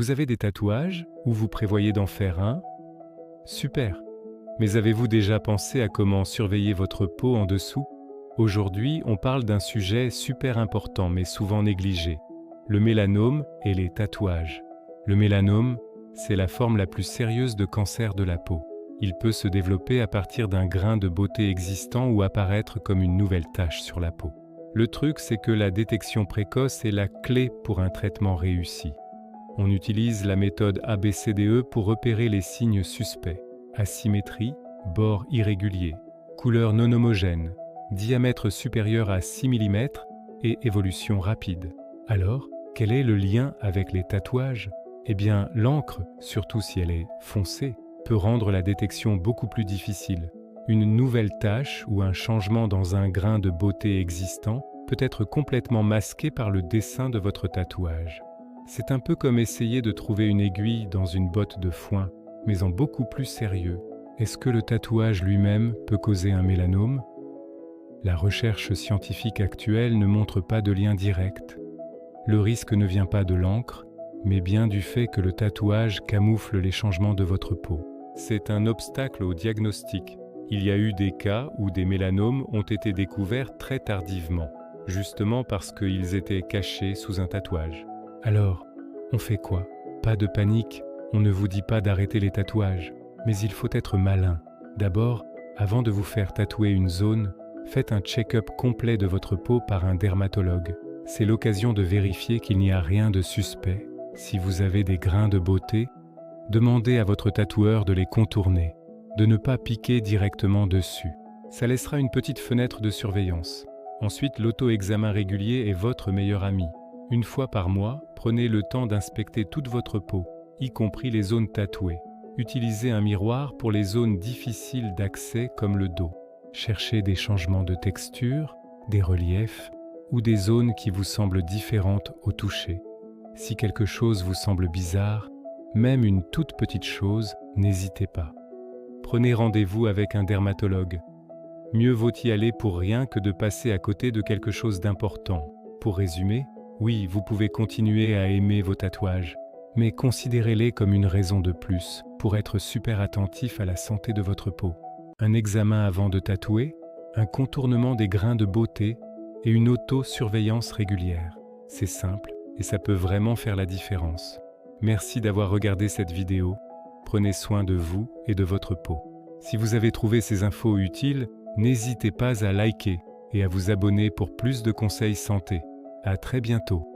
Vous avez des tatouages ou vous prévoyez d'en faire un? Super! Mais avez-vous déjà pensé à comment surveiller votre peau en dessous? Aujourd'hui, on parle d'un sujet super important mais souvent négligé, le mélanome et les tatouages. Le mélanome, c'est la forme la plus sérieuse de cancer de la peau. Il peut se développer à partir d'un grain de beauté existant ou apparaître comme une nouvelle tache sur la peau. Le truc, c'est que la détection précoce est la clé pour un traitement réussi. On utilise la méthode ABCDE pour repérer les signes suspects. Asymétrie, bords irréguliers, couleur non homogène, diamètre supérieur à 6 mm et évolution rapide. Alors, quel est le lien avec les tatouages? Eh bien, l'encre, surtout si elle est foncée, peut rendre la détection beaucoup plus difficile. Une nouvelle tache ou un changement dans un grain de beauté existant peut être complètement masqué par le dessin de votre tatouage. C'est un peu comme essayer de trouver une aiguille dans une botte de foin, mais en beaucoup plus sérieux. Est-ce que le tatouage lui-même peut causer un mélanome? La recherche scientifique actuelle ne montre pas de lien direct. Le risque ne vient pas de l'encre, mais bien du fait que le tatouage camoufle les changements de votre peau. C'est un obstacle au diagnostic. Il y a eu des cas où des mélanomes ont été découverts très tardivement, justement parce qu'ils étaient cachés sous un tatouage. Alors, on fait quoi? Pas de panique, on ne vous dit pas d'arrêter les tatouages, mais il faut être malin. D'abord, avant de vous faire tatouer une zone, faites un check-up complet de votre peau par un dermatologue. C'est l'occasion de vérifier qu'il n'y a rien de suspect. Si vous avez des grains de beauté, demandez à votre tatoueur de les contourner, de ne pas piquer directement dessus. Ça laissera une petite fenêtre de surveillance. Ensuite, l'auto-examen régulier est votre meilleur ami. Une fois par mois, prenez le temps d'inspecter toute votre peau, y compris les zones tatouées. Utilisez un miroir pour les zones difficiles d'accès comme le dos. Cherchez des changements de texture, des reliefs ou des zones qui vous semblent différentes au toucher. Si quelque chose vous semble bizarre, même une toute petite chose, n'hésitez pas. Prenez rendez-vous avec un dermatologue. Mieux vaut y aller pour rien que de passer à côté de quelque chose d'important. Pour résumer, oui, vous pouvez continuer à aimer vos tatouages, mais considérez-les comme une raison de plus pour être super attentif à la santé de votre peau. Un examen avant de tatouer, un contournement des grains de beauté et une auto-surveillance régulière. C'est simple et ça peut vraiment faire la différence. Merci d'avoir regardé cette vidéo. Prenez soin de vous et de votre peau. Si vous avez trouvé ces infos utiles, n'hésitez pas à liker et à vous abonner pour plus de conseils santé. À très bientôt.